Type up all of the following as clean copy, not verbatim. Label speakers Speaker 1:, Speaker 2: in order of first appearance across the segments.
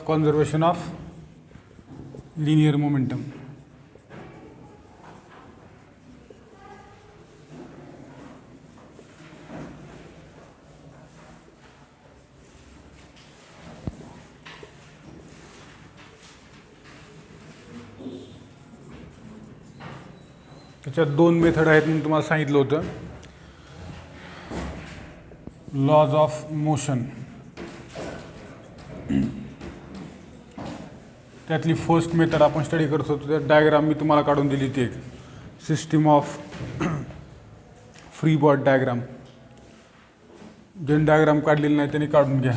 Speaker 1: conservation of linear momentum. त्याच्यात दोन method आहेत म्हणून तुम्हाला सांगितलं होतं. लॉज ऑफ मोशन, त्यातली फर्स्ट मेथड आपण स्टडी करत होतो. त्यात डायग्राम मी तुम्हाला काढून दिली ती एक system of free body diagram. ज्यांनी डायग्राम काढलेली नाही त्यांनी काढून घ्या.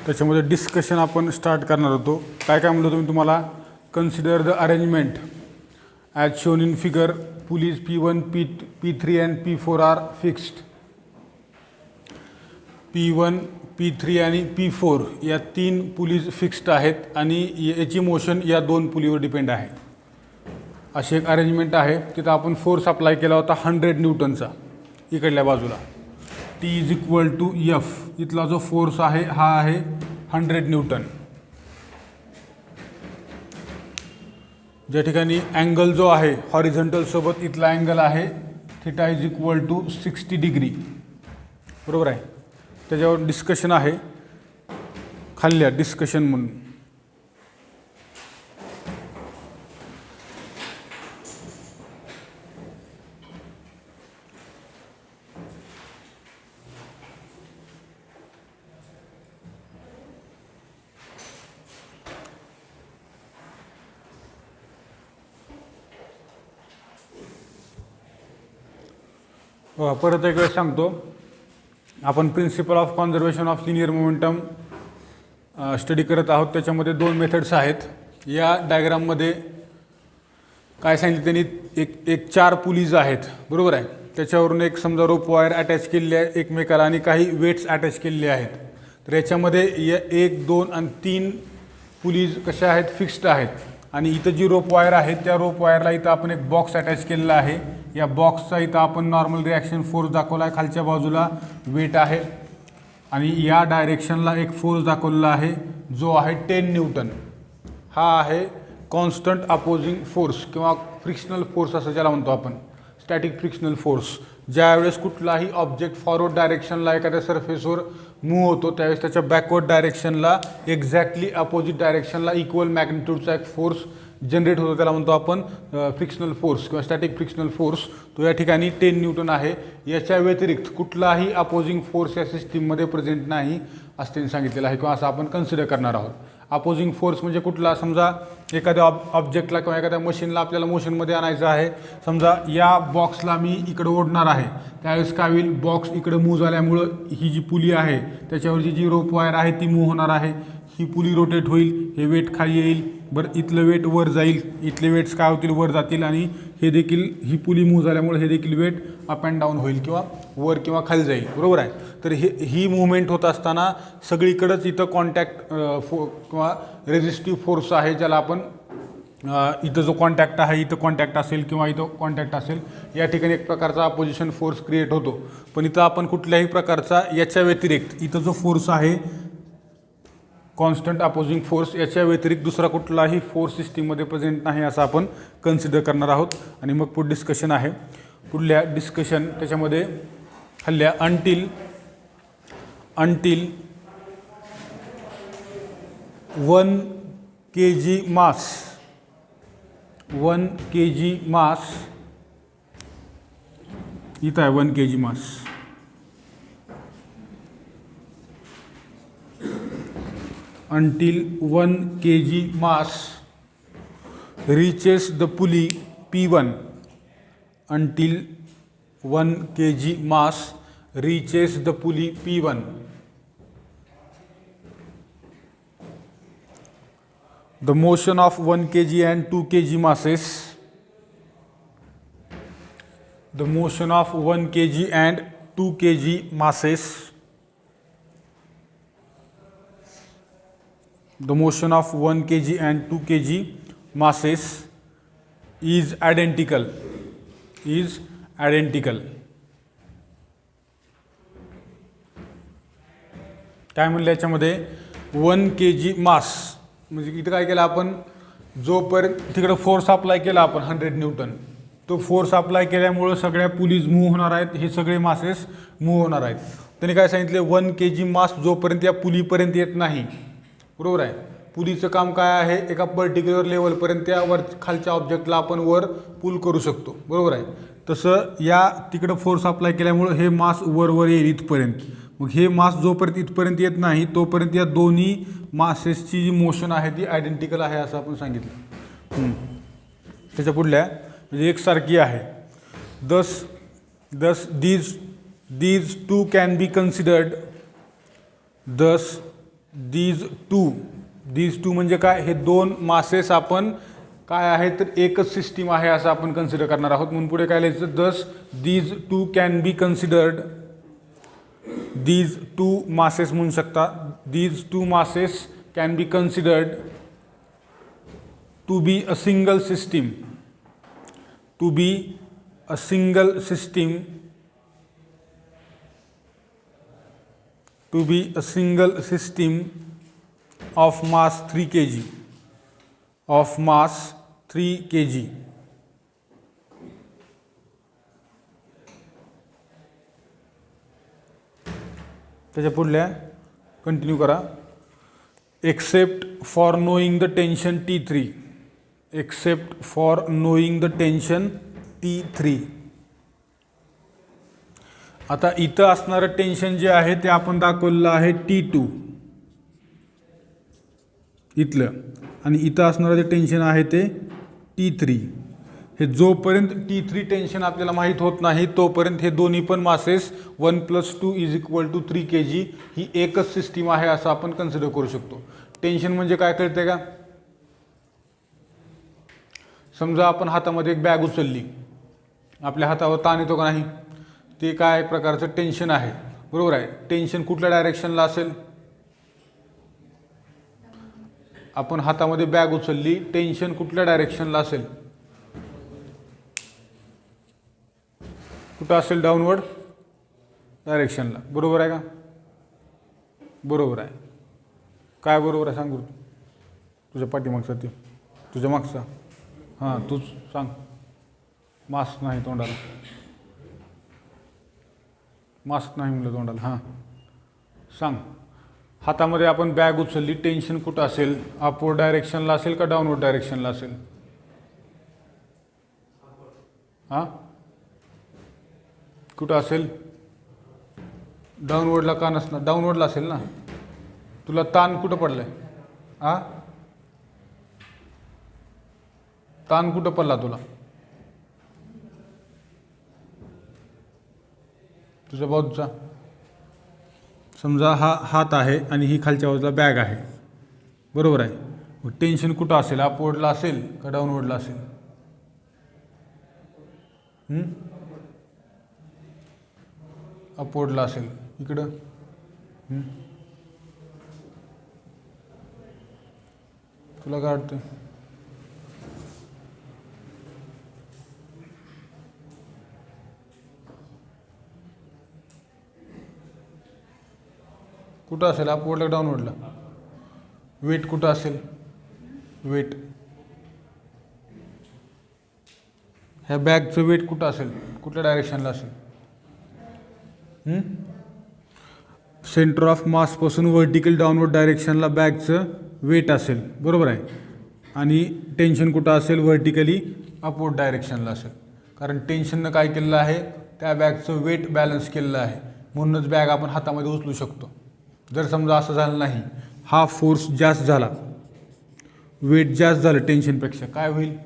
Speaker 1: त्याच्यामध्ये डिस्कशन आपण स्टार्ट करणार होतो. काय काय म्हणलं होतं मी तुम्हाला. Consider the arrangement as shown in figure. Pulleys P1, P3 and P4 are fixed. P1, P3 आणि P4 या तीन पुलीज फिक्स्ड आहेत आणि याची मोशन या दोन पुलीवर डिपेंड आहे. अशी एक अरेंजमेंट आहे. तिथं आपण फोर्स अप्लाय केला होता 100 न्यूटनचा इकडल्या बाजूला. T is equal to F. इथला जो फोर्स आहे हा आहे 100 न्यूटन. ज्या ठिकाणी अँगल जो आहे हॉरिझॉन्टल सोबत इथला अँगल आहे theta is equal to 60 degree. बरोबर आहे. त्याच्यावर डिस्कशन आहे खाल्ल्या डिस्कशन म्हणून. परत एक वेळ सांगतो. आपण principle of conservation of linear momentum study करत आहोत. त्याच्यामध्ये दोन मेथड्स आहेत. या डायग्राममध्ये काय सांगितलं त्यांनी, एक 4 पुलीज आहेत. बरोबर आहे. त्याच्यावरून एक समजा रोप वायर अटॅच केलेली आहे एकमेकाला आणि काही वेट्स अटॅच केलेले आहेत. तर याच्यामध्ये 1, 2 आणि 3 पुलीज कशा आहेत, फिक्स्ड आहेत. आणि इथं जी रोप वायर आहे त्या रोप वायरला इथं आपण एक बॉक्स अटॅच केलेला आहे. या बॉक्सचा इथं आपण नॉर्मल रिॲक्शन फोर्स दाखवला आहे. खालच्या बाजूला वेट आहे आणि या डायरेक्शनला एक फोर्स दाखवलेला आहे जो आहे 10 न्यूटन. हा आहे कॉन्स्टंट अपोजिंग फोर्स किंवा फ्रिक्शनल फोर्स असं ज्याला म्हणतो आपण, स्टॅटिक फ्रिक्शनल फोर्स. ज्यावेळेस कुठलाही ऑब्जेक्ट फॉरवर्ड डायरेक्शनला एखाद्या सरफेसवर मूव्ह होतो त्यावेळेस त्याच्या बॅकवर्ड डायरेक्शनला एक्झॅक्टली अपोजिट डायरेक्शनला इक्वल मॅग्निट्यूडचा एक फोर्स जनरेट होतो. त्याला म्हणतो आपण फ्रिक्शनल फोर्स किंवा स्टॅटिक फ्रिक्शनल फोर्स. तो या ठिकाणी 10 न्यूटन आहे. याच्या व्यतिरिक्त कुठलाही अपोजिंग फोर्स या सिस्टीममध्ये प्रेझेंट नाही असं त्यांनी सांगितलेलं आहे किंवा असं आपण कन्सिडर करणार आहोत. अपोजिंग फोर्स म्हणजे कुठला, समजा एखाद्या ऑब्जेक्टला किंवा एखाद्या मशीनला आपल्याला मोशनमध्ये आणायचं आहे. समजा या बॉक्सला मी इकडे ओढणार आहे त्यावेळेस काय होईल, बॉक्स इकडे मूव्ह झाल्यामुळं ही जी पुली आहे त्याच्यावरची जी रोप वायर आहे ती मूव्ह होणार आहे. ही पुली रोटेट होईल, हे वेट खाली येईल. बरं, इथलं वेट वर जाईल, इथले वेट्स काय होतील, वर जातील आणि हे देखील ही पुली मूव्ह झाल्यामुळे हे देखील वेट अप अँड डाऊन होईल किंवा वर किंवा खाली जाईल, बरोबर आहे. तर ही मूव्हमेंट होत असताना सगळीकडेच इथं कॉन्टॅक्ट किंवा रेझिस्टिव्ह फोर्स आहे, ज्याला आपण इथं जो कॉन्टॅक्ट आहे, इथं कॉन्टॅक्ट असेल किंवा इथं कॉन्टॅक्ट असेल, या ठिकाणी एक प्रकारचा अपोजिशन फोर्स क्रिएट होतो. पण इथं आपण कुठल्याही प्रकारचा याच्या व्यतिरिक्त इथं जो फोर्स आहे कॉन्स्टंट अपोजिंग फोर्स, याच्या व्यतिरिक्त दुसरा कुठलाही फोर्स सिस्टीममध्ये प्रेझेंट नाही असं आपण कन्सिडर करणार आहोत. आणि मग पुढे डिस्कशन आहे. पुढल्या डिस्कशन त्याच्यामध्ये हल्ल्या अंटिल 1 kg मास इथं आहे 1 kg mass. Until 1 kg mass reaches the pulley P1. Until 1 kg mass reaches the pulley P1. The motion of 1 kg and 2 kg masses. The motion of 1 kg and 2 kg masses. The motion of 1 kg and 2 kg masses is identical. काय म्हणलं याच्यामध्ये 1 kg मास म्हणजे इथं काय केलं आपण, जोपर्यंत तिकडे फोर्स अप्लाय केला आपण 100 न्यूटन, तो फोर्स अप्लाय केल्यामुळे सगळ्या पुलीज मूव्ह होणार आहेत, हे सगळे मासेस मूव्ह होणार आहेत. त्यांनी काय सांगितले 1 kg मास जोपर्यंत या पुलीपर्यंत येत नाही, बरोबर आहे. पुलीचं काम काय आहे, एका पर्टिक्युलर लेवलपर्यंत त्या वर खालच्या ऑब्जेक्टला आपण वर पुल करू शकतो, बरोबर आहे. तसं या तिकडं फोर्स अप्लाय केल्यामुळं हे मास वर येईल इथपर्यंत. मग हे मास जोपर्यंत इथपर्यंत येत नाही तोपर्यंत या दोन्ही मासेसची जी मोशन आहे ती आयडेंटिकल आहे असं आपण सांगितलं. त्याच्या पुढल्या म्हणजे एकसारखी आहे. दस these two can be considered. these two म्हणजे काय, हे दोन मासेस आपण काय आहे तर एकच सिस्टीम आहे असं आपण कन्सिडर करणार आहोत. म्हणून पुढे काय लिहायचं, दस these two can be considered. these two masses म्हणू शकता. these two masses can be considered to be a single system. to be a single system. to be a single system of mass 3 kg. of mass 3 kg. त्याच्या पुढल्या continue करा. Except for knowing the tension T3. Except for knowing the tension T3. आता इथं असणारं tension जे आहे ते आपण दाखवलेलं आहे T2 इथलं, आणि इथं असणारं जे टेन्शन आहे ते T3. हे जोपर्यंत T3 टेन्शन आपल्याला माहीत होत नाही तोपर्यंत हे दोन्ही पण मासेस 1 + 2 = 3 kg ही एकच सिस्टीम आहे असं आपण कन्सिडर करू शकतो. टेन्शन म्हणजे काय कळते का, समजा आपण हातामध्ये एक बॅग उचलली, आपल्या हातावर ताण येतो का नाही, ते काय प्रकारचं टेन्शन आहे, बरोबर आहे. टेन्शन कुठल्या डायरेक्शनला असेल, आपण हातामध्ये बॅग उचलली, टेन्शन कुठल्या डायरेक्शनला असेल, कुठं असेल, डाऊनवर्ड डायरेक्शनला, बरोबर आहे का, बरोबर आहे. काय बरोबर आहे सांगू, तुझ्या पाठीमागचा ते तुझ्या मागचा, हां तूच सांग. मास्क नाही तोंडाला, मास्क नाही म्हणलं तोंडाला, हां सांग. हातामध्ये आपण बॅग उचलली, टेन्शन कुठं असेल, अपवर्ड डायरेक्शनला असेल का डाऊनवर्ड डायरेक्शनला असेल, हां कुठं असेल, डाऊनवर्डला का नसणार, डाऊनवर्डला असेल ना. तुला ताण कुठं पडलाय, हां ताण कुठं पडला तुला, तुझ्या बाजूचा. समजा हा हात आहे आणि ही खालच्या बाजूला बॅग आहे, बरोबर आहे. मग टेन्शन कुठं असेल, अपवर्डला असेल का डाऊनवर्डला असेल, अपवर्डला असेल. इकडं तुला काय वाटतं? कुठं असेल अपवर्डला डाऊनवर्डला? वेट कुठं असेल? वेट ह्या बॅगचं वेट कुठं असेल? कुठल्या डायरेक्शनला असेल? सेंटर ऑफ मासपासून व्हर्टिकल डाऊनवर्ड डायरेक्शनला बॅगचं वेट असेल, बरोबर आहे. आणि टेन्शन कुठं असेल? व्हर्टिकली अपवर्ड डायरेक्शनला असेल. कारण टेन्शननं काय केलेलं आहे? त्या बॅगचं वेट बॅलन्स केलेलं आहे. म्हणूनच बॅग आपण हातामध्ये उचलू शकतो. जर समजा असं झालं नाही, हा फोर्स जास्त झाला, वेट जास्त झालं टेन्शनपेक्षा, काय होईल?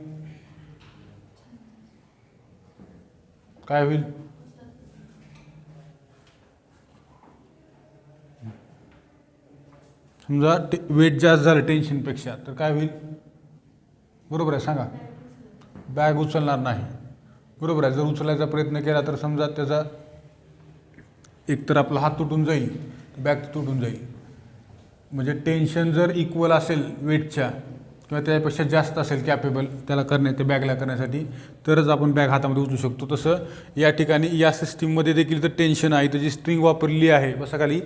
Speaker 1: काय होईल? समजा वेट जास्त झालं टेन्शनपेक्षा तर काय होईल? बरोबर आहे, सांगा. बॅग उचलणार नाही, बरोबर आहे. जर उचलायचा प्रयत्न केला तर समजा त्याचा एकतर आपला हात तुटून जाईल, बॅग तुटून जाईल. म्हणजे टेन्शन जर इक्वल असेल वेटच्या किंवा त्यापेक्षा जास्त असेल कॅपेबल त्याला त्या बॅगला करण्यासाठी, तरच आपण बॅग हातामध्ये उचलू शकतो. तसं या ठिकाणी या सिस्टीममध्ये देखील तर टेन्शन आहे. इथं जी स्ट्रिंग वापरली आहे, बसा खाली,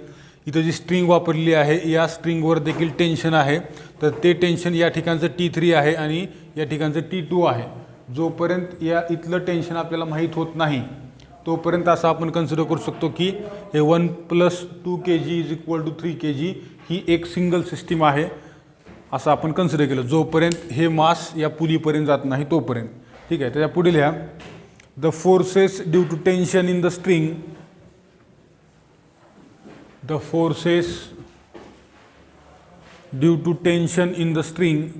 Speaker 1: इथं जी स्ट्रिंग वापरली आहे या स्ट्रिंगवर देखील टेन्शन आहे. तर ते टेन्शन या ठिकाणचं T3 आहे आणि या ठिकाणचं T2 आहे. जोपर्यंत या इथलं टेन्शन आपल्याला माहीत होत नाही तोपर्यंत असं आपण कन्सिडर करू शकतो की हे 1 + 2 kg = 3 kg ही एक सिंगल सिस्टीम आहे असं आपण कन्सिडर केलं, जोपर्यंत हे मास या पुलीपर्यंत जात नाही तोपर्यंत. ठीक आहे. त्याच्या पुढे लिहा, the forces due to tension in the string, the forces due to tension in the string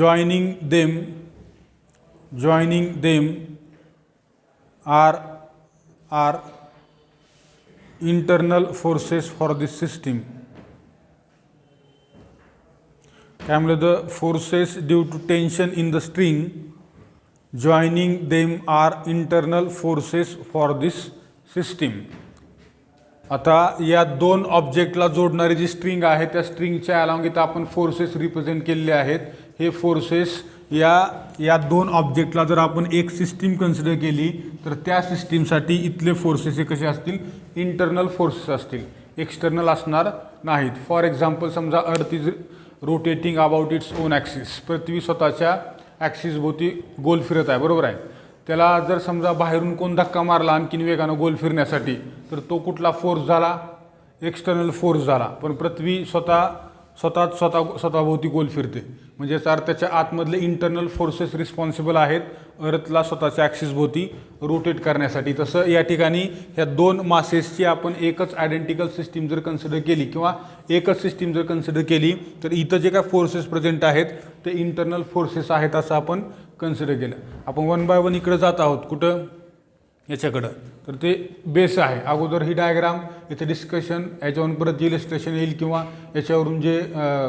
Speaker 1: joining them are internal forces for this system. त्यामुळे the forces due to tension in the string joining them are internal forces for this system. आता या दोन ऑब्जेक्टला जोडणारी जी string आहे त्या स्ट्रिंगच्या along इथं आपण फोर्सेस रिप्रेझेंट केलेले आहेत. हे फोर्सेस या दोन ऑब्जेक्टला जर आपण एक सिस्टीम कन्सिडर केली तर त्या सिस्टीमसाठी इथले फोर्सेस हे कसे असतील? इंटरनल फोर्सेस असतील, एक्सटर्नल असणार नाहीत. फॉर एक्झाम्पल, समजा earth is rotating about its own axis, पृथ्वी स्वतःच्या ॲक्सिसभोवती गोल फिरत आहे, बरोबर आहे. त्याला जर समजा बाहेरून कोण धक्का मारला आणखीन वेगानं गोल फिरण्यासाठी तर तो कुठला फोर्स झाला? एक्सटर्नल फोर्स झाला. पण पृथ्वी स्वतःभोवती गोल फिरते, म्हणजे त्याच्या आतमधले इंटरनल फोर्सेस रिस्पॉन्सिबल आहेत अर्थला स्वतःच्या ॲक्सिसभोवती रोटेट करण्यासाठी. तसं या ठिकाणी ह्या दोन मासेसची आपण एकच आयडेंटिकल सिस्टीम जर कन्सिडर केली किंवा एकच सिस्टीम जर कन्सिडर केली तर इथं जे काय फोर्सेस प्रेझेंट आहेत ते इंटरनल फोर्सेस आहेत असं आपण कन्सिडर केलं. आपण 1 बाय 1 इकडं जात आहोत, कुठं? याच्याकडं. तर ते बेस आहे. अगोदर ही डायग्राम, इथे डिस्कशन, याच्यावरून परत इलिस्ट्रेशन येईल किंवा याच्यावरून जे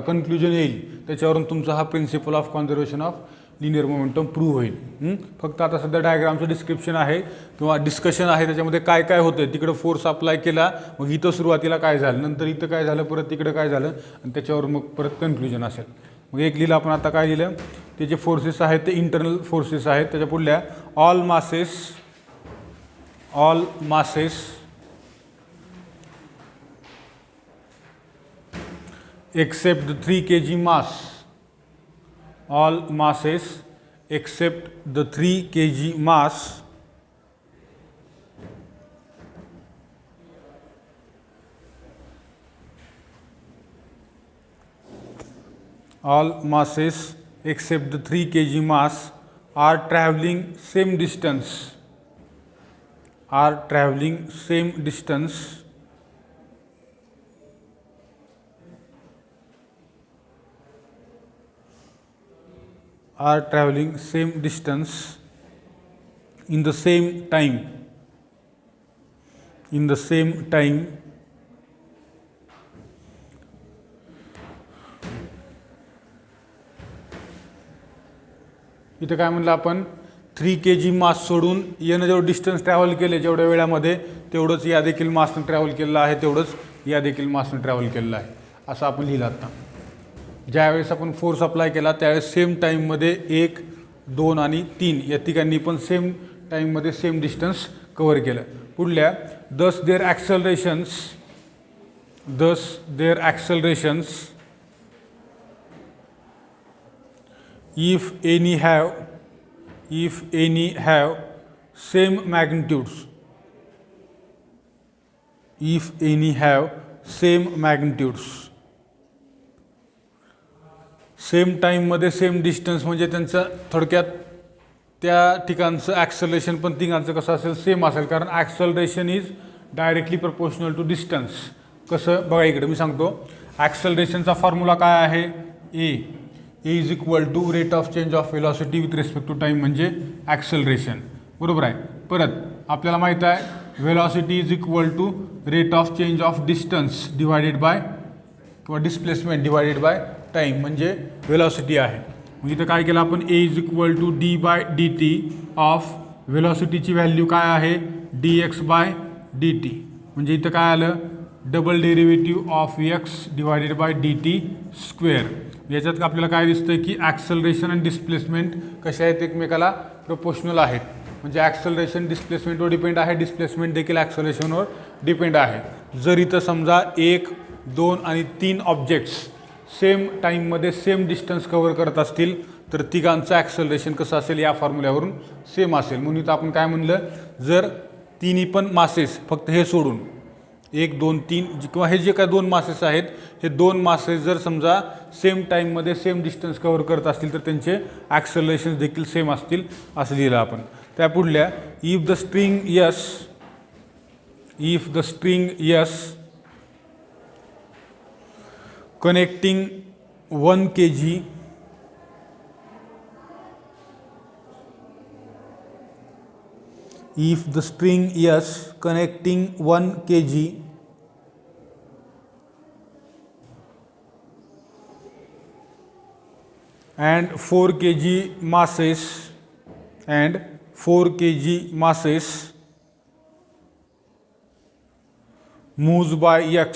Speaker 1: कन्क्ल्युजन येईल त्याच्यावरून तुमचा हा principle of conservation of linear momentum prove होईल. फक्त आता सध्या डायग्रामचं डिस्क्रिप्शन आहे किंवा डिस्कशन आहे, त्याच्यामध्ये काय काय होतं, तिकडं फोर्स अप्लाय केला, मग इथं सुरुवातीला काय झालं, नंतर इथं काय झालं, परत तिकडं काय झालं, आणि त्याच्यावर मग परत कन्क्ल्युजन असेल. मग एक लिहिलं आपण आता, काय लिहिलं? ते जे फोर्सेस आहेत ते इंटरनल फोर्सेस आहेत. त्याच्या पुढल्या all masses except the 3 kg mass, all masses except the 3 kg mass all masses except the 3 kg mass are traveling same distance in the same time इथं काय म्हणलं आपण 3 kg मास सोडून यानं जेवढं डिस्टन्स ट्रॅव्हल केले जेवढ्या वेळामध्ये तेवढंच या देखील मासनं ट्रॅव्हल केलेलं आहे, तेवढंच या देखील मासनं ट्रॅव्हल केलेलं आहे असं आपण लिहिलं आता. ज्यावेळेस आपण फोर्स अप्लाय केला त्यावेळेस सेम टाईममध्ये 1, 2 आणि 3 या तिघांनी पण सेम टाईममध्ये सेम डिस्टन्स कव्हर केलं. पुढल्या thus their accelerations if any have same magnitudes, same टाईममध्ये सेम डिस्टन्स म्हणजे त्यांचं थोडक्यात त्या ठिकाणचं ॲक्सलरेशन पण तिघांचं कसं असेल, सेम असेल. कारण acceleration is directly proportional to distance. कसं बघा इकडे मी सांगतो. ॲक्सलरेशनचा फॉर्म्युला काय आहे, A is equal to rate of change of velocity with respect to time म्हणजे ॲक्सलरेशन, बरोबर आहे. परत आपल्याला माहीत आहे velocity is equal to rate of change of distance divided by किंवा डिस्प्लेसमेंट डिवायडेड बाय टाईम म्हणजे वेलॉसिटी आहे. मग इथं काय केलं आपण, A is equal to D bye D T of वेलॉसिटीची व्हॅल्यू काय आहे D X by D T. म्हणजे इथं काय आलं, double derivative of X divided by D T square. याच्यात आपल्याला काय दिसतं की ॲक्सलरेशन आणि डिस्प्लेसमेंट कशा आहेत, एकमेकाला प्रपोर्शनल आहेत. म्हणजे ॲक्सलरेशन डिस्प्लेसमेंटवर डिपेंड आहे, डिस्प्लेसमेंट देखील ॲक्सलरेशनवर डिपेंड आहे. जर इथं समजा 1, 2 आणि 3 ऑब्जेक्ट्स सेम टाईममध्ये सेम डिस्टन्स कव्हर करत असतील तर तिघांचं ॲक्सलरेशन कसं असेल या फॉर्म्युल्यावरून सेम असेल. म्हणून इथं आपण काय म्हणलं, जर तिन्ही पण मासेस फक्त हे सोडून 1, 2, 3 किंवा हे जे काय 2 मासेस आहेत हे 2 मासेस जर समजा सेम टाईममध्ये सेम डिस्टन्स कव्हर करत असतील तर त्यांचे ॲक्सलरेशन देखील सेम असतील असं लिहिलं आपण. त्या पुढल्या if the string yes connecting 1 kg if the string S connecting 1 kg and 4 kg masses moves by x,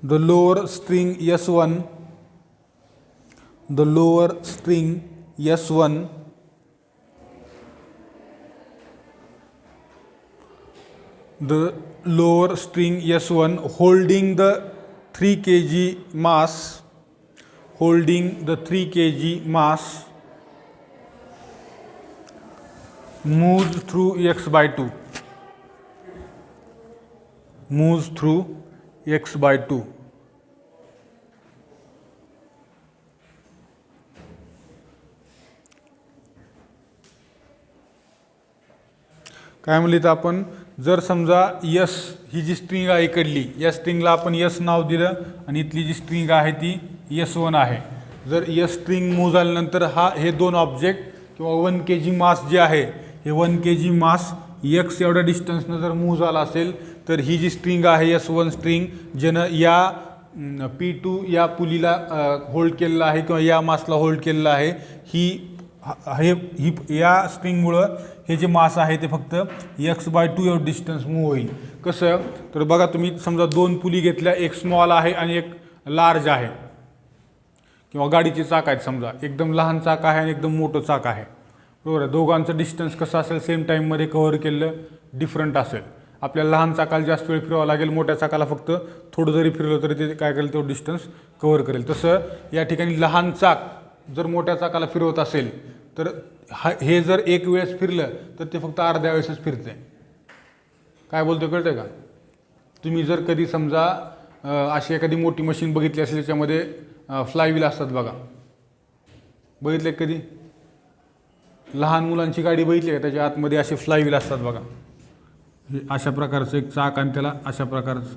Speaker 1: the lower string S1 holding the 3 kg mass moves through x by 2. काय म्हणले तर आपण, जर समजा यस ही जी स्ट्रिंग आहे इकडली, या स्ट्रिंगला आपण yes नाव दिलं आणि इथली जी स्ट्रिंग आहे ती S1 आहे. जर यस स्ट्रिंग मूव्ह झाल्यानंतर हे 2 ऑब्जेक्ट किंवा 1 kg मास जे आहे हे 1 kg मास एक्स एवढ्या डिस्टन्सनं जर मूव्ह झाला असेल तर ही जी स्ट्रिंग आहे S1 स्ट्रिंग ज्यानं या P2 या पुलीला होल्ड केलेला आहे किंवा या मासला होल्ड केलेला आहे, ही या स्ट्रिंगमुळं हे जे मास आहे ते फक्त x/2 एवढं डिस्टन्स मूव्ह होईल. कसं तर बघा, तुम्ही समजा 2 पुली घेतल्या, एक स्मॉल आहे आणि एक लार्ज आहे, किंवा गाडीचे चाक आहेत, समजा एकदम लहान चाक आहे आणि एकदम मोठं चाक आहे, बरोबर आहे. दोघांचं डिस्टन्स कसं असेल, सेम टाईममध्ये कव्हर केलेलं डिफरंट असेल. आपल्याला लहान चाकाला जास्त वेळ फिरवावं लागेल, मोठ्या चाकाला फक्त थोडं जरी फिरवलं तरी ते काय करेल, तो डिस्टन्स कव्हर करेल. तसं या ठिकाणी लहान चाक जर मोठ्या चाकाला फिरवत असेल तर हे जर एक वेळेस फिरलं तर ते फक्त अर्ध्या वेळेसच फिरते. काय बोलतो कळतं का? तुम्ही जर कधी समजा अशी एखादी मोठी मशीन बघितली असेल त्याच्यामध्ये फ्लायव्हील असतात बघा, बघितले कधी? लहान मुलांची गाडी बघितली का, त्याच्या आतमध्ये असे फ्लायव्हील असतात बघा. हे अशा प्रकारचं एक चाक आणि त्याला अशा प्रकारचं,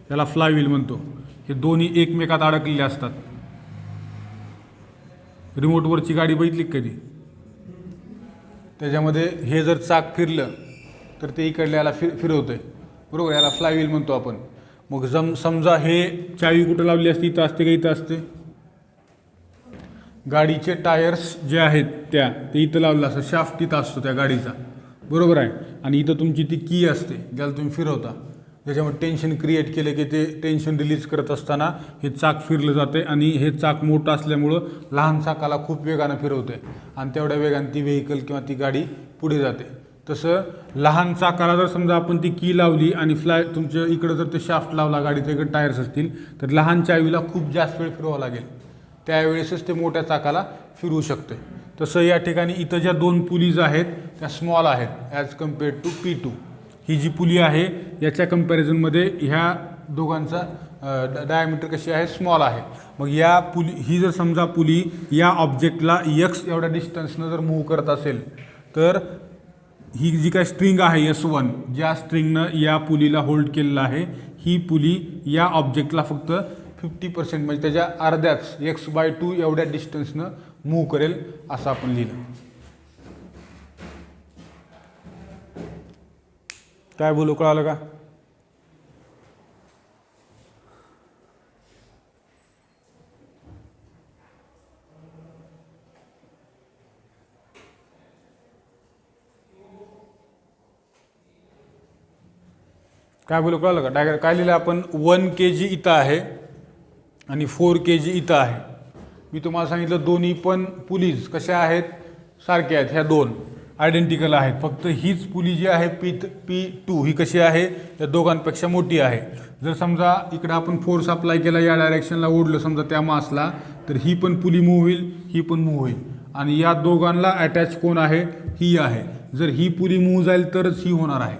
Speaker 1: त्याला फ्लायव्हील म्हणतो. हे दोन्ही एकमेकात अडकलेले असतात. रिमोटवरची गाडी बघितली कधी? त्याच्यामध्ये हे जर चाक फिरलं तर ते इकडल्याला फिरवतंय, बरोबर, याला फ्लायव्हील म्हणतो आपण. मग समजा हे चावी कुठं लावली असते, इथं असते का इथं असते? गाडीचे टायर्स जे आहेत ते इथं लावलं असतं, शाफ्ट इथं असतो त्या गाडीचा, बरोबर आहे. आणि इथं तुमची ती की असते ज्याला तुम्ही फिरवता, ज्याच्यामुळे टेन्शन क्रिएट केलं की ते टेन्शन रिलीज करत असताना हे चाक फिरलं जाते आणि हे चाक मोठं असल्यामुळं लहान चाकाला खूप वेगानं फिरवते आणि तेवढ्या वेगाने ती व्हेकल किंवा ती गाडी पुढे जाते. तसं लहान चाकाला जर समजा आपण ती की लावली आणि तुमच्या इकडं जर ते शाफ्ट लावला, गाडीच्या इकडे टायर्स असतील, तर लहान चावीला खूप जास्त वेळ फिरवावं लागेल, त्यावेळेसच ते मोठ्या चाकाला फिरवू शकते. तसं या ठिकाणी इथं ज्या 2 पुलीज आहेत त्या स्मॉल आहेत ॲज कम्पेअर्ड टू P2. ही जी पुली आहे याच्या कंपॅरिझनमध्ये ह्या दोघांचा डायमीटर कशी आहे, स्मॉल आहे. मग या ही जर समजा पुली या ऑब्जेक्टला x एवढ्या डिस्टन्सनं जर मूव्ह करत असेल, तर ही जी काय स्ट्रिंग आहे S1, ज्या स्ट्रिंगनं या पुलीला होल्ड केलेलं आहे, ही पुली या ऑब्जेक्टला फक्त 50% म्हणजे त्याच्या अर्ध्याच x/2 एवढ्या डिस्टन्सनं मूव्ह करेल असं आपण लिहिलं. काय बोलू, कळालं का? काय बोलू, कळालं का? डायग्राम काय लिहिलं आपण? 1 kg इथं आहे आणि 4 kg इथं आहे. मी तुम्हाला सांगितलं दोन्ही पण पुलीज कशा आहेत, सारख्या आहेत, ह्या 2 आयडेंटिकल आहेत. फक्त हीच पुली जी आहे P2 ही कशी आहे, त्या दोघांपेक्षा मोठी आहे. जर समजा इकडे आपण फोर्स अप्लाय केला, या डायरेक्शनला ओढलं समजा त्या मासला, तर ही पण पुली मूव्ह होईल, ही पण मूव्ह होईल. आणि या दोघांना अटॅच कोण आहे, ही आहे. जर ही पुली मूव्ह जाईल तरच ही होणार आहे,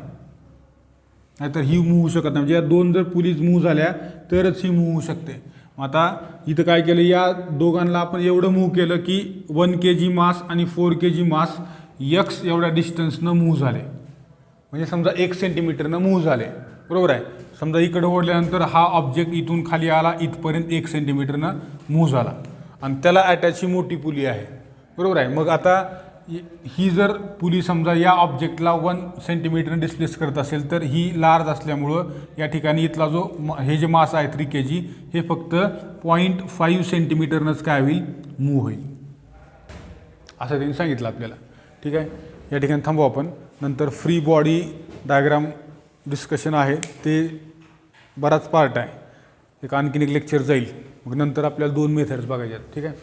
Speaker 1: नाहीतर ही मूव्ह होऊ शकत नाही. म्हणजे या 2 जर पुलीज मूव्ह झाल्या तरच ही मूव्ह होऊ शकते. आता इथं काय केलं, या दोघांना आपण एवढं मूव्ह केलं की 1 kg मास आणि 4 kg मास x एवढ्या डिस्टन्सनं मूव्ह झाले, म्हणजे समजा 1 सेंटीमीटरनं मूव्ह झाले, बरोबर आहे. समजा इकडं ओढल्यानंतर हा ऑब्जेक्ट इथून खाली आला, इथपर्यंत 1 सेंटीमीटरनं मूव्ह झाला आणि त्याला अटॅच ही मोठी पुली आहे, बरोबर आहे. मग आता ही जर पुली समजा या ऑब्जेक्टला 1 सेंटीमीटरनं डिस्प्लेस करत असेल, तर ही लार्ज असल्यामुळं या ठिकाणी इथला जो हे जे मास आहे 3 kg हे फक्त 0.5 सेंटीमीटरनंच काय होईल, मूव्ह होईल, असं त्यांनी सांगितलं आपल्याला. ठीक आहे, या ठिकाणी थांबू आपण. नंतर फ्री बॉडी डायग्राम डिस्कशन आहे, ते बराच पार्ट आहे, आणखीन एक लेक्चर जाईल. मग नंतर आपल्याला 2 मेथड्स बघायचे आहेत. ठीक आहे.